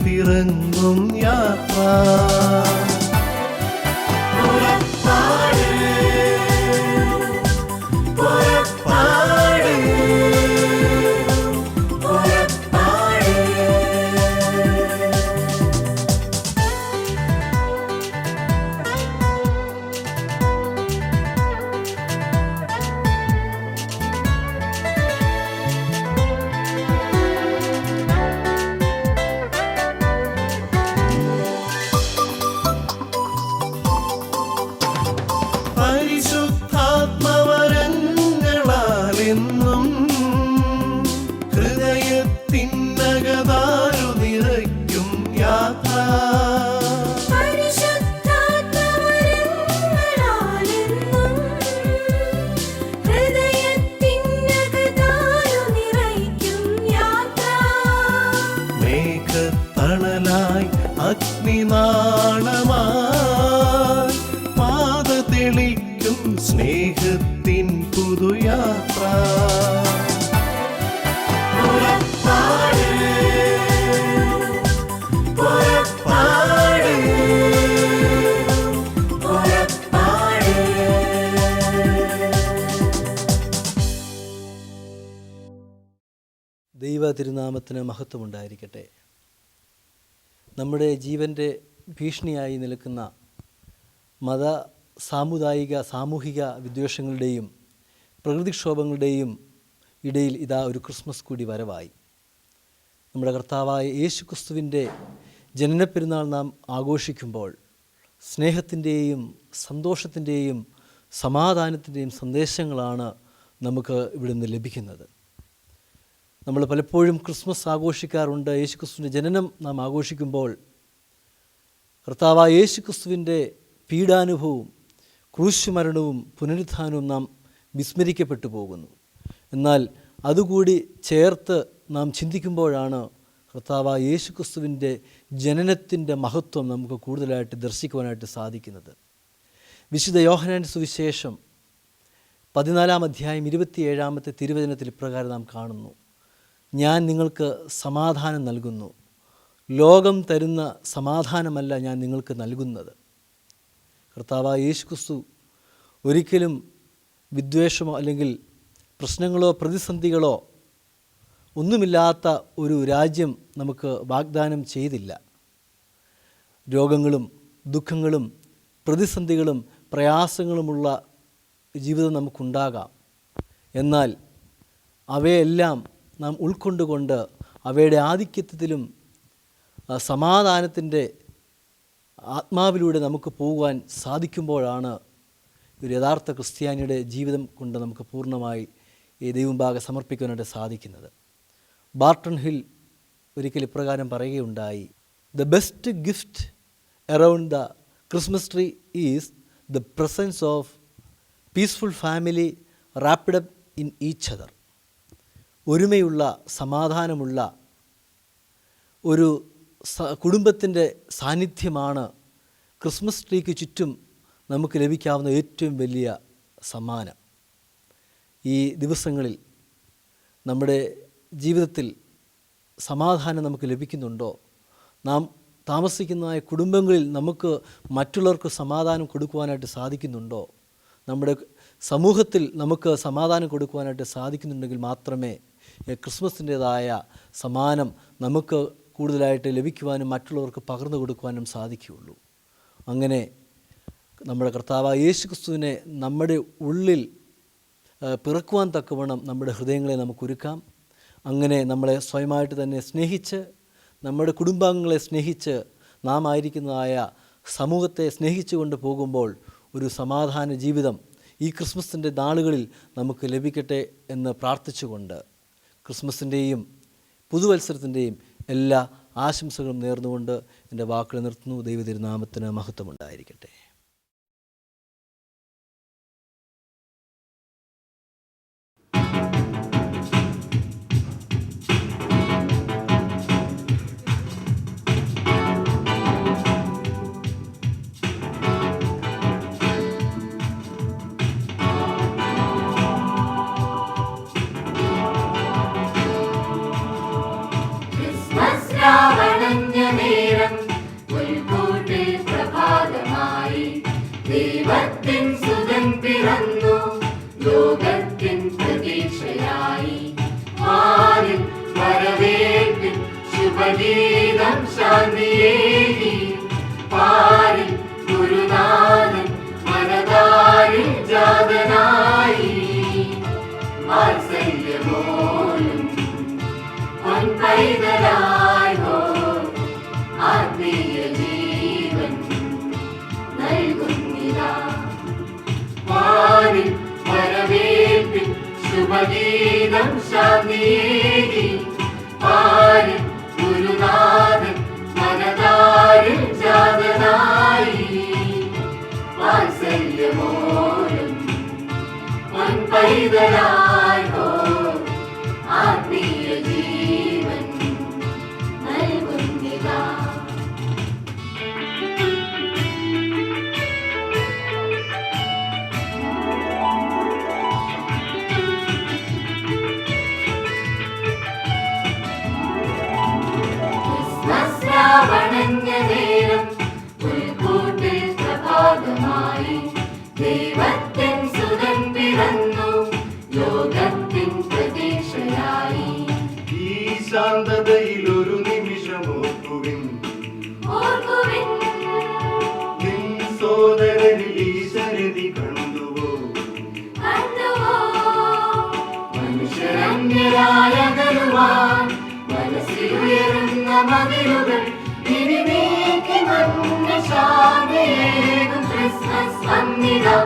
ചെയ്തിറങ്ങും യാത്ര. പരിശുദ്ധാത്മവരങ്ങളാലെന്നും ഹൃദയത്തിനകതാരു നിറയ്ക്കും യാത്ര. മേഘത്തണലായി അഗ്നിനാളമായി പാത തെളിക്കും സ്നേഹത്തിൻ പുതുയാത്ര. ദൈവ തിരുനാമത്തിന് മഹത്വമുണ്ടായിരിക്കട്ടെ. നമ്മുടെ ജീവൻ്റെ ഭീഷണിയായി നിൽക്കുന്ന മത, സാമുദായിക, സാമൂഹിക വിദ്വേഷങ്ങളുടെയും പ്രകൃതിക്ഷോഭങ്ങളുടെയും ഇടയിൽ ഇതാ ഒരു ക്രിസ്മസ് കൂടി വരവായി. നമ്മുടെ കർത്താവായ യേശു ക്രിസ്തുവിൻ്റെ ജനനപ്പെരുന്നാൾ നാം ആഘോഷിക്കുമ്പോൾ സ്നേഹത്തിൻ്റെയും സന്തോഷത്തിൻ്റെയും സമാധാനത്തിൻ്റെയും സന്ദേശങ്ങളാണ് നമുക്ക് ഇവിടുന്ന് ലഭിക്കുന്നത്. നമ്മൾ പലപ്പോഴും ക്രിസ്മസ് ആഘോഷിക്കാറുണ്ട്. യേശു ക്രിസ്തുവിൻ്റെ ജനനം നാം ആഘോഷിക്കുമ്പോൾ കർത്താവായ യേശു ക്രിസ്തുവിൻ്റെ പീഡാനുഭവവും ക്രൂശുമരണവും പുനരുത്ഥാനവും നാം വിസ്മരിക്കപ്പെട്ടു പോകുന്നു. എന്നാൽ അതുകൂടി ചേർത്ത് നാം ചിന്തിക്കുമ്പോഴാണ് കർത്താവായ യേശു ക്രിസ്തുവിൻ്റെ ജനനത്തിൻ്റെ മഹത്വം നമുക്ക് കൂടുതലായിട്ട് ദർശിക്കുവാനായിട്ട് സാധിക്കുന്നത്. വിശുദ്ധ യോഹന്നാൻ്റെ സുവിശേഷം 14-ാം അധ്യായം 27-ാമത്തെ തിരുവചനത്തിൽ ഇപ്രകാരം നാം കാണുന്നു: ഞാൻ നിങ്ങൾക്ക് സമാധാനം നൽകുന്നു, ലോകം തരുന്ന സമാധാനമല്ല ഞാൻ നിങ്ങൾക്ക് നൽകുന്നത്. കർത്താവായ യേശു ക്രിസ്തു ഒരിക്കലും വിദ്വേഷമോ അല്ലെങ്കിൽ പ്രശ്നങ്ങളോ പ്രതിസന്ധികളോ ഒന്നുമില്ലാത്ത ഒരു രാജ്യം നമുക്ക് വാഗ്ദാനം ചെയ്തില്ല. രോഗങ്ങളും ദുഃഖങ്ങളും പ്രതിസന്ധികളും പ്രയാസങ്ങളുമുള്ള ജീവിതം നമുക്കുണ്ടാകാം. എന്നാൽ അവയെല്ലാം നാം ഉൾക്കൊണ്ടുകൊണ്ട് അവയുടെ ആധിക്യത്തിലും സമാധാനത്തിൻ്റെ ആത്മാവിലൂടെ നമുക്ക് പോകുവാൻ സാധിക്കുമ്പോഴാണ് ഒരു യഥാർത്ഥ ക്രിസ്ത്യാനിയുടെ ജീവിതം കൊണ്ട് നമുക്ക് പൂർണ്ണമായി ഈ ദൈവമുമ്പാകെ സമർപ്പിക്കാനായിട്ട് സാധിക്കുന്നത്. ബാർട്ടൺ ഹിൽ ഒരിക്കൽ ഇപ്രകാരം പറയുകയുണ്ടായി: the best gift around the Christmas tree is the presence of peaceful family wrapped up in each other. ഒരുമയുള്ള സമാധാനമുള്ള ഒരു കുടുംബത്തിൻ്റെ സാന്നിധ്യമാണ് ക്രിസ്മസ് ട്രീക്ക് ചുറ്റും നമുക്ക് ലഭിക്കാവുന്ന ഏറ്റവും വലിയ സമ്മാനം. ഈ ദിവസങ്ങളിൽ നമ്മുടെ ജീവിതത്തിൽ സമാധാനം നമുക്ക് ലഭിക്കുന്നുണ്ടോ? നാം താമസിക്കുന്ന കുടുംബങ്ങളിൽ നമുക്ക് മറ്റുള്ളവർക്ക് സമാധാനം കൊടുക്കുവാനായിട്ട് സാധിക്കുന്നുണ്ടോ? നമ്മുടെ സമൂഹത്തിൽ നമുക്ക് സമാധാനം കൊടുക്കുവാനായിട്ട് സാധിക്കുന്നുണ്ടെങ്കിൽ മാത്രമേ ക്രിസ്മസിൻ്റേതായ സമ്മാനം നമുക്ക് കൂടുതലായിട്ട് ലഭിക്കുവാനും മറ്റുള്ളവർക്ക് പകർന്നു കൊടുക്കുവാനും സാധിക്കുകയുള്ളൂ. അങ്ങനെ നമ്മുടെ കർത്താവായ യേശു ക്രിസ്തുവിനെ നമ്മുടെ ഉള്ളിൽ പിറക്കുവാൻ തക്കവണ്ണം നമ്മുടെ ഹൃദയങ്ങളെ നമുക്കൊരുക്കാം. അങ്ങനെ നമ്മളെ സ്വയമായിട്ട് തന്നെ സ്നേഹിച്ച്, നമ്മുടെ കുടുംബാംഗങ്ങളെ സ്നേഹിച്ച്, നാം ആയിരിക്കുന്നതായ സമൂഹത്തെ സ്നേഹിച്ചു കൊണ്ട് പോകുമ്പോൾ ഒരു സമാധാന ജീവിതം ഈ ക്രിസ്മസിൻ്റെ നാളുകളിൽ നമുക്ക് ലഭിക്കട്ടെ എന്ന് പ്രാർത്ഥിച്ചുകൊണ്ട് ക്രിസ്മസിൻ്റെയും പുതുവത്സരത്തിൻ്റെയും എല്ലാ ആശംസകളും നേർന്നുകൊണ്ട് എൻ്റെ വാക്കുകൾ നിർത്തുന്നു. ദൈവ തിരുനാമത്തിന് മഹത്വമുണ്ടായിരിക്കട്ടെ. രാവണഞ്ഞ പൈതലായി ഹോ ആത്മീയ ജീവൻ നൽകുന്നിതാ. വണഞ്ഞ നേരം പുൽക്കൂട്ടിൽ പ്രഭാതമായി ദൈവത്തിൻ സുതൻ പിറന്നു ലോകത്തിൻ പ്രതീക്ഷയായി. ഈ ശാന്തതയിൽ ഒരു നിമിഷം ഓർക്കുവിൻ, നിൻ സോദരനിൽ ഈശ്വരതി കണ്ടുവോ? മനുഷ്യരന്യരായകരുവാൻ മനസ്സിലുയരുന്ന മതിലുകൾ ഇനി നീക്കി മഞ്ഞ ശാന്തിയേകും ക്രിസ്മസ് വന്നിതാ.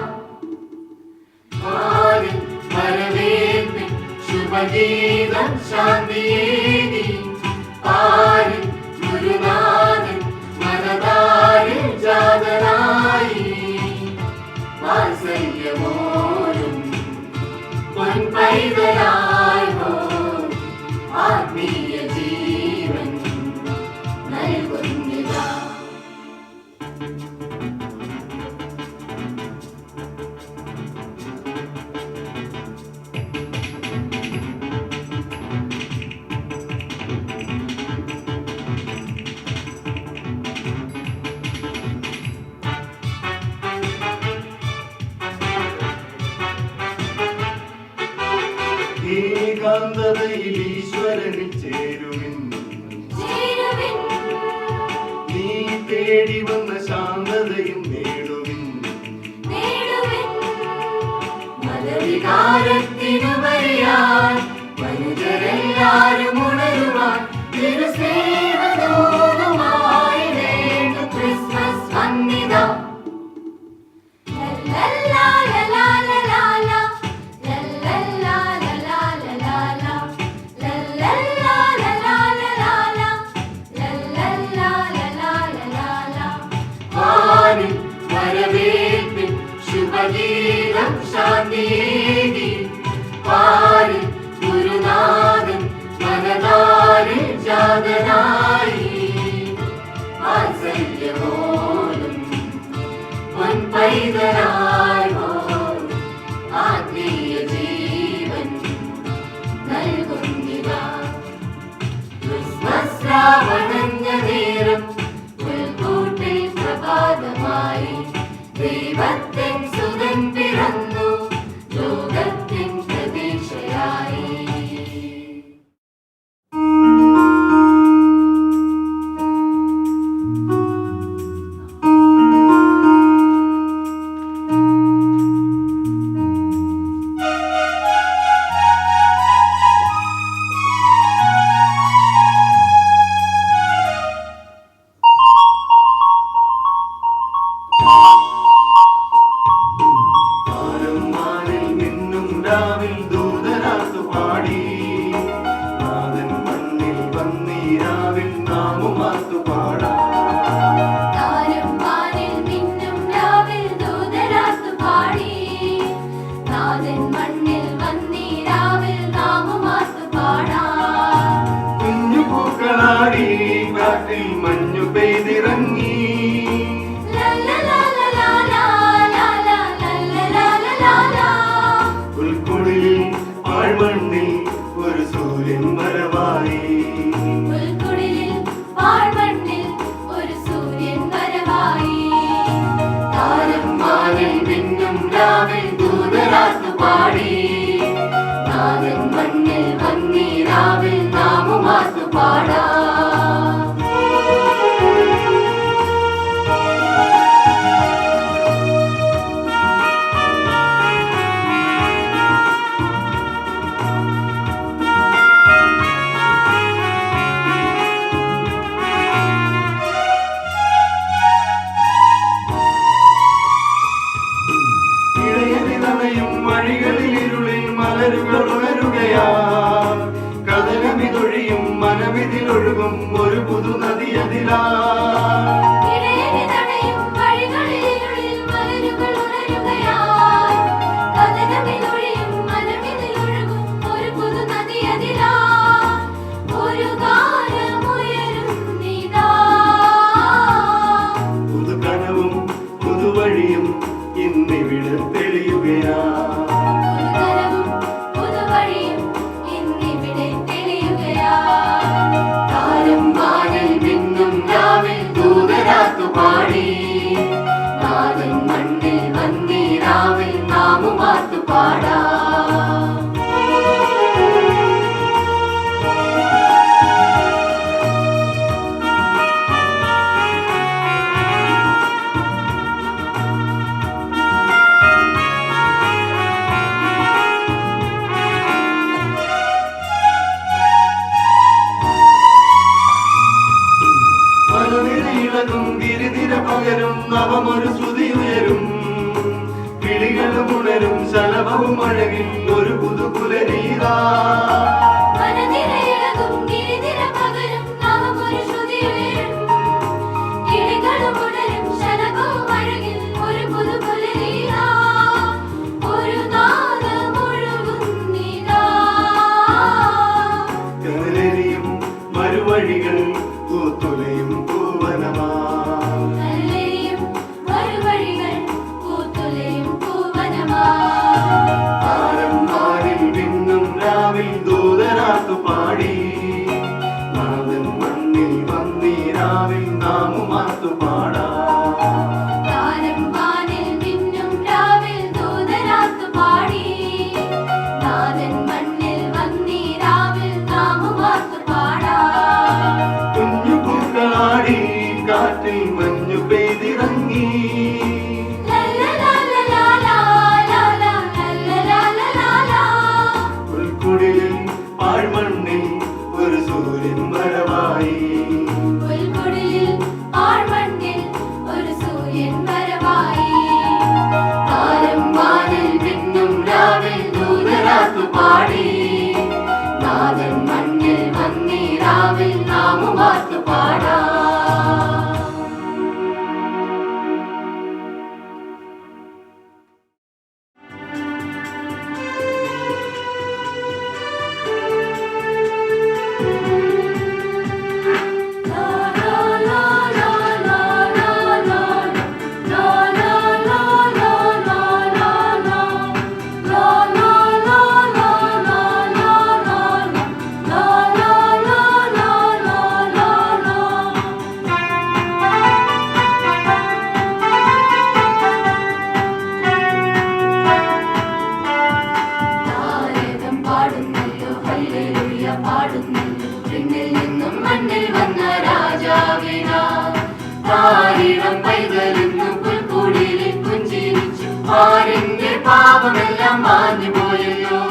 ആരിൽ വരവേൽപ്പിൻ ശുഭഗീതം ശാന്തിയേകി, ആരിൽ ഗുരുനാഥൻ മനതാരിൽ ജാതനായി. വാത്സല്യമോരും പൊൻപൈതലായി ഹോ ആത്മീയ ജീവൻ നൽകുന്നിതാ. ഏകാന്തതയിൽ ഈശ്വരനിൽ ചേരുവിൻ, നീ തേടി വന്ന ശാന്തതയും നേടുവിൻ. മതവികാരത്തിനുപരിയായി മനുജരെല്ലാരും ഉണരുവാൻ തിരുസ്നേഹദൂതമായി വേണ്ടും ക്രിസ്മസ് വന്നിതാ. വരവേൽപ്പിൻ ശുഭഗീതം ശാന്തിയേകി, പാരിൽ ഗുരുനാഥൻ മനതാരിൽ ജാതനായി. വാത്സല്യമോലും പൊൻപൈതലായി ഹോ ആത്മീയ ജീവൻ നൽകുന്നിതാ. ക്രിസ്മസ് രാവണഞ്ഞ നേരം പുൽക്കൂട്ടിൽ പ്രഭാതമായി ദൈവത്തിൻ സുതൻ പിറന്നു ലോകത്തിൻ പ്രതീക്ഷയായി. മഞ്ഞു പെയ്തിറങ്ങി പുൽക്കുടിലിൽ ആഴ്മണ്ണിൽ ഒരു സൂര്യൻ വരവായി. താരം വാനിൽ മിന്നും രാവിൽ ദൂതരാത്തു പാടി, നാഥൻ മണ്ണിൽ വന്നീ രാവിൽ നാമുമാത്തു പാടാ. വഴികളിലിരുളിൽ മലരുകൾ ഉണരുകയാ, കഥനമിതൊഴിയും മനമിതിലൊഴുകും ഒരു പുതു നദിയതിലാ. വഴികളിലിരുളിൽ മലരുകൾ ഉണരുകയാ, കഥനമിതൊഴിയും മനമിതിലൊഴുകും തെളിയുകയാ. പുതുതലവും പുതുവഴിയും ഇന്നിവിടെ തെളിയുകയാ. താരം വാനിൽ മിന്നും രാവിൽ ദൂതരാത്തു പാടി. നാഥൻ മണ്ണിൽ വന്നീ രാവിൽ നാമുമാർത്തു പാടാ. മനനിരയിളകും ഗിരിനിര പകരും നവമൊരു ശ്രുതി ഉയരും. കിളികളും ഉണരും ശലഭവും അഴകിൽ ഒരു പുതുപുലരീതാ. മനനിരയിളകും ഗിരിനിര പകരും നവമൊരു ശ്രുതി ഉയരും. കിളികളും ഉണരും ശലഭവും അഴകിൽ ഒരു പുതുപുലരീതാ. ഒരു നാദമൊഴുകുന്നിതാ. കനലെരിയും മരുവഴികൾ പൂത്തുലയും പൂവനമാ. കനലെരിയും മരുവഴികൾ പൂത്തുലയും പൂവനമാ. താരം വാനിൽ മിന്നും രാവിൽ ദൂതരാത്തു പാടി. നാഥൻ മണ്ണിൽ വന്നീ രാവിൽ നാമുമാർത്തു പാടാ. താരം വാനിൽ മിന്നും രാവിൽ ദൂതരാത്തു പാടി. നാഥൻ മണ്ണിൽ വന്നീ രാവിൽ നാമുമാർത്തു പാടാ. കുഞ്ഞു പൂക്കളാടി കാറ്റിൽ മഞ്ഞു പെയ്തിറങ്ങി. പുൽക്കുടിലിൽ പാഴ്മണ്ണിൽ ഒരു സൂര്യൻ വരവായി. പുൽക്കുടിലിൽ ആഴ്മണ്ണിൽ ഒരു സൂര്യൻ വരവായി. താരം വാനിൽ മിന്നും രാവിൽ ദൂതരാത്തു പാടി. നാഥൻ മണ്ണിൽ വന്നീ രാവിൽ നാമുമാർത്തു പാടാ. താരകം പാടുന്നല്ലോ ഹല്ലേലൂയ പാടുന്നല്ലോ. പിന്നിൽ നിന്നും മണ്ണിൽ വന്ന രാജാവിനാ. താരിളം പൈതലിന്നു പുൽക്കൂടിലിൽ പുഞ്ചിരിച്ചു. ആരിന്റെ പാപമെല്ലാം മാഞ്ഞു പോയല്ലോ.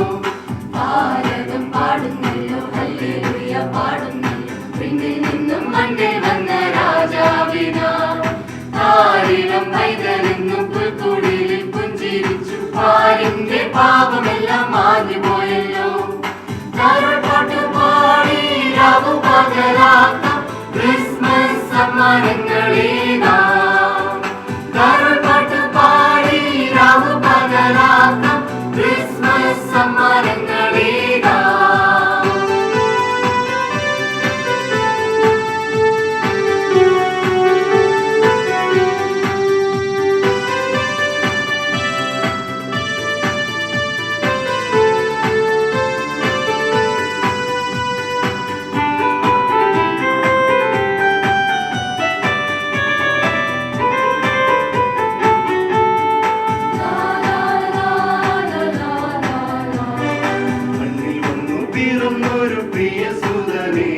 താരകം പാടുന്നല്ലോ ഹല്ലേലൂയ പാടുന്നല്ലോ. പിന്നിൽ നിന്നും മണ്ണിൽ വന്ന രാജാവിനാ. താരിളം പൈതലിന്നു പുൽക്കൂടിലിൽ പുഞ്ചിരിച്ചു. ആരിന്റെ പാപമെല്ലാം മാഞ്ഞു പോയല്ലോ. പാട്ട് പാടി രാവു പകലാക്കാം ക്രിസ്മസ് സമ്മാനങ്ങളേകാം. പാട്ട് പാടി രാവു പകലാക്കാം ക്രിസ്മസ് സമ്മാനങ്ങളേകാം. മണ്ണിൽ വന്നു പിറന്നൊരു പ്രിയ സുതനേ.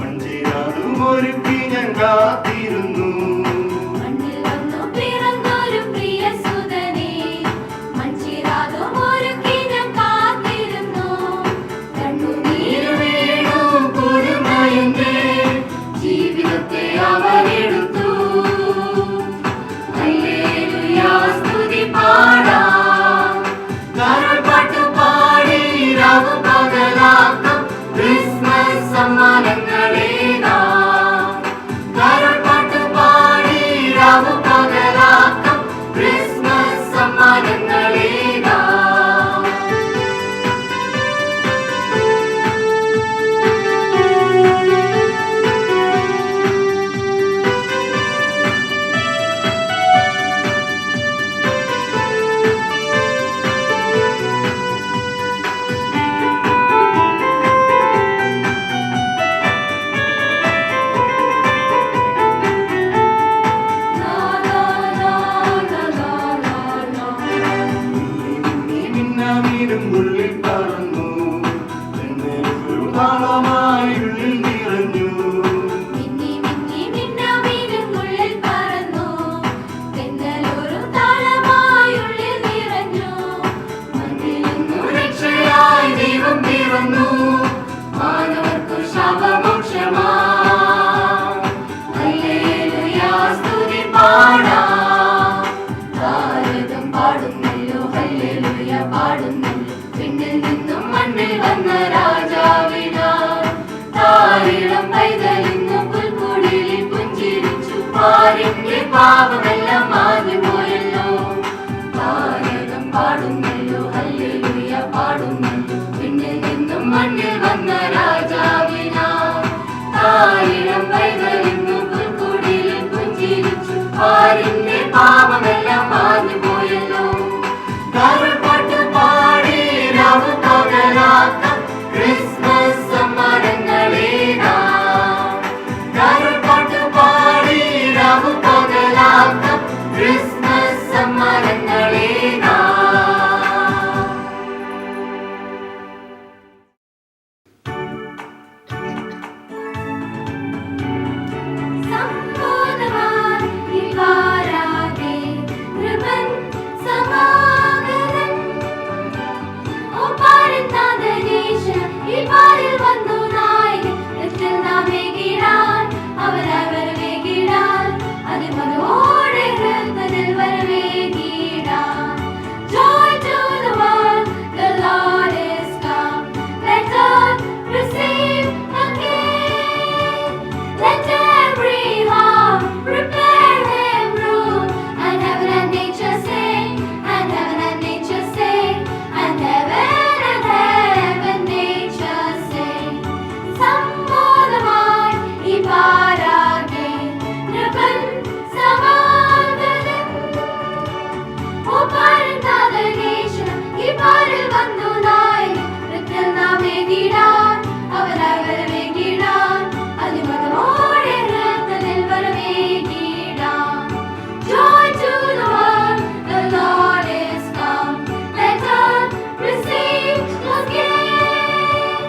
മഞ്ചിരാതും ഒരുക്കി ഞാൻ കാത്തിരുന്നു. മണ്ണിൽ വന്നു പിറന്നൊരു പ്രിയ സുതനേ. മഞ്ചിരാതും ഒരുക്കി ഞാൻ കാത്തിരുന്നു. കണ്ണുനീര് വീണു പുതുമയന്റെ ജീവിതത്തെ അവരെടുത്തു. ഹല്ലേലൂയ സ്തുതി പാടാം. പാട്ട് പാടി രാവു പകലാക്കാം ക്രിസ്മസ് സമ്മാനങ്ങളേകാം. പാട്ട് പാടി പാടാം. ഭാരതം പാടുന്നല്ലോ ഹല്ലേലൂയ പാടുന്നല്ലോ പിന്നിൽ നിന്നും മണ്ണിൽ വന്ന രാജാവിനാൽ. താരിളം പൈതലിന്നു പുൽക്കുടിലിൽ പുഞ്ചിരിച്ചു പാരിന്റെ പാപമെല്ലാം മാഞ്ഞുപോയല്ലോ. ഭാരതം പാടുന്നല്ലോ ഹല്ലേലൂയ പാടുന്നല്ലോ പിന്നിൽ നിന്നും മണ്ണിൽ വന്ന രാജാവിനാൽ. താരിളം പൈതലിന്നു പുൽക്കുടിലിൽ പുഞ്ചിരിച്ചു പാരിന്റെ പാപമെല്ലാം മാഞ്ഞുപോയല്ലോ. കരുൾപ്പാട്ട് പാടി രാവ് പകലാക്കാം ക്രിസ്മസ് സമ്മാനങ്ങളേകാം. കരുൾപ്പാട്ട് പാടി രാവ് പകലാക്കാം ക്രിസ്മസ് സമ്മാനങ്ങളേകാം. സമ്മോദമായി ഈ പാരാതെ കൃപൻ സമാഗതൻ. ഓ പാരനാഥനീശൻ ഈ പാരിൽ വന്നു നായകൻ. രക്തത്തിൽ നാം ഏകിടാൻ അവരവർ വേകിടാൻ അതിമനോടെ ഹൃദയത്തിൽ വരവേകിടാൻ. Joy to the world, the Lord is come. Let earth receive the King. Let every heart prepare Him room. And heaven and nature sing, and heaven and nature sing, and heaven nature sing. സമ്മോദമായി ഈ പാരാകെ നൃപൻ സമാഗതൻ. ഓ പാരനാഥനീശൻ ഈ പാരിൽ വന്നു നായകൻ. രക്തത്തിൽ നാം ഏകിടാൻ അവരായി വരവേകിടാൻ അതിമനോടെ ഹൃദയത്തിൽ വരവേകിടാൻ. Joy to the world, the Lord is come. Let earth receive the King.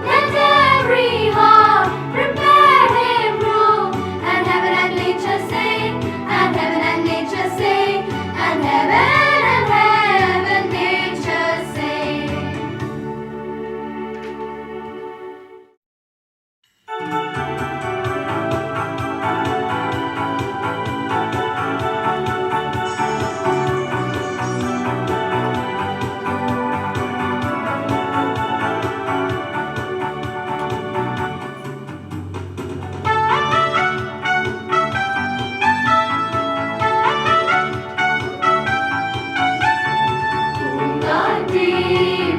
Let every heart prepare Him room. And heaven and nature sing, and heaven and nature sing, and heaven nature sing. പൂങ്കാറ്റേ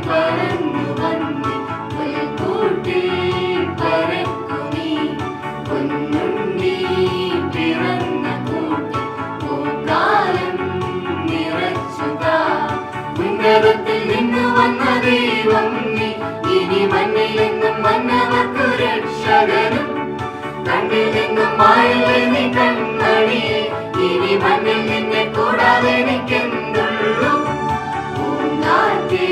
പറന്നു വന്നേ പുൽക്കൂട്ടിൽ പറക്കുമീ പൊന്നുണ്ണി പിറന്ന കൂട്ടിൽ പൂക്കാലം നിറച്ചുതാ. ഉന്നതത്തിൽ നിന്ന് വന്ന ദൈവം നീ ഇനി മണ്ണിൽ നിന്നും വന്നവർക്കു രക്ഷകനും. കണ്ണിൽ നിന്നും മായില്ലേ നീ കൺമണിയെ ഇനി മണ്ണിൽ നിന്നെ കൂടാതെ എനിക്കെന്തുള്ളൂ. പൂങ്കാറ്റേ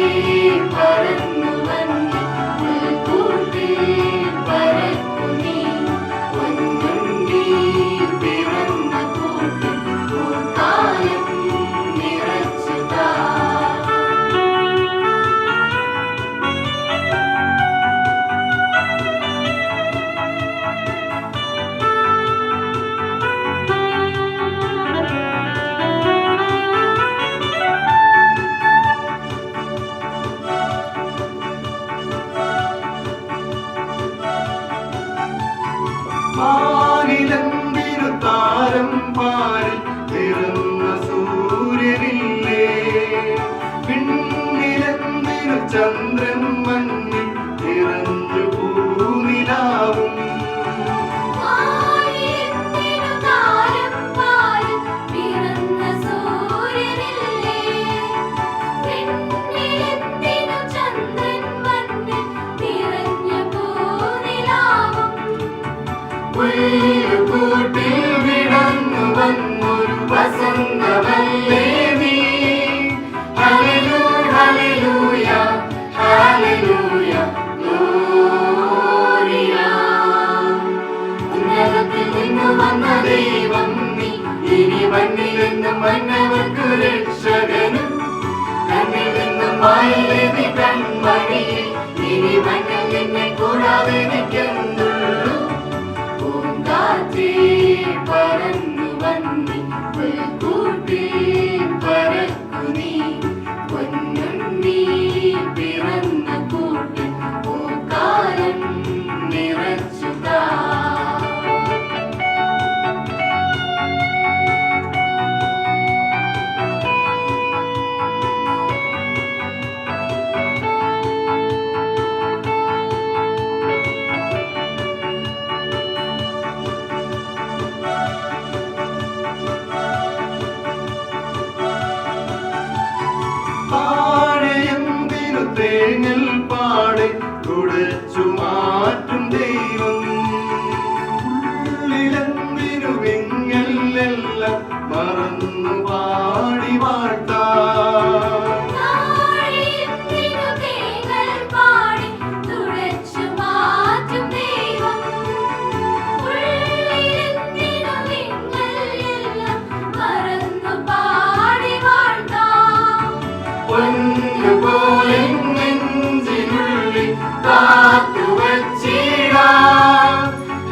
പറന്നു വന്നേ പുൽക്കൂട്ടിൽ പറക്കുമീ പൊന്നുണ്ണി പിറന്ന കൂട്ടിൽ പൂക്കാലം നിറച്ചുതാ. മാനിലെന്തിനു താരം പാരിൽ പിറന്ന സൂര്യനില്ലേ? പിന്നിലെന്തിനു ചന്ദ്രൻ മഞ്ഞിൽ നിറഞ്ഞു പൂനിലാവും? ആയെന്തിനു താരം പാരിൽ പിറന്ന സൂര്യനില്ലേ? പിന്നിലെന്തിനു ചന്ദ്രൻ മഞ്ഞിൽ നിറഞ്ഞ പൂനിലാവും? പുൽക്കൂട്ടിൽ വിടർന്നു വന്നൊരു വസന്തമല്ലേ നീ? ഹല്ലേലൂയ ഹല്ലേലൂയ ഹല്ലേലൂയ ഗ്ലോറിയ. ഉന്നതത്തിൽ നിന്ന് വന്ന ദൈവം നീ ഇനി മണ്ണിൽ നിന്നും വന്നവർക്കു രക്ഷകനും. കണ്ണിൽ നിന്നും മായില്ലേ നീ കൺമണിയെ ഇനി മണ്ണിൽ നിന്നെ കൂടാതെ എനിക്കെന്തുള്ളൂ. പൂങ്കാറ്റേ പറന്നു വന്നേ തേങ്ങൽ പാടെ തുടച്ചു മാറ്റും ദൈവം. ഉള്ളിലെന്തിനു വിങ്ങലെല്ലാം മറന്നു പാടി വാഴ്ത്താം. നാഴികത്തിനു തേങ്ങൽ പാടി തുഴച്ചു മാറ്റും ദൈവം. ഉള്ളിലെന്തിനു വിങ്ങലെല്ലാം മറന്നു പാടി വാഴ്ത്താം. പൊന്നുപോലെ നെഞ്ചിനുള്ളിൽ കാത്തുവച്ചിടാം.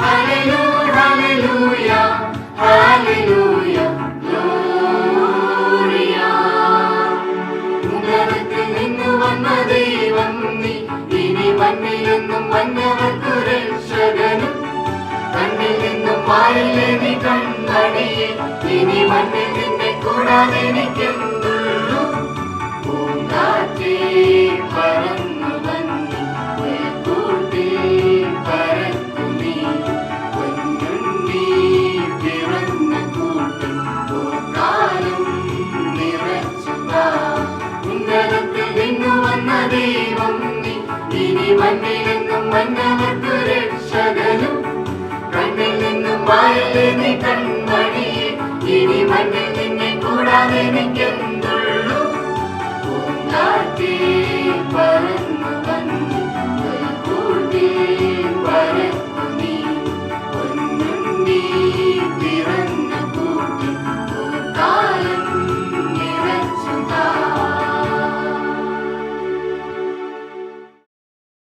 ഹല്ലേലൂയ, ഹല്ലേലൂയ, ഹല്ലേലൂയ, ഗ്ലോറിയ. ഉന്നതത്തിൽ നിന്നു വന്ന ദൈവം നീ, ഇനി മണ്ണിലെന്നും വന്നവർക്കു രക്ഷകനും. കണ്ണിൽ നിന്നും മാറില്ലേ നീ കൺമണിയെ, ഇനി മണ്ണിൽ നിന്നെ കൂടാതെ എനിക്കെന്തു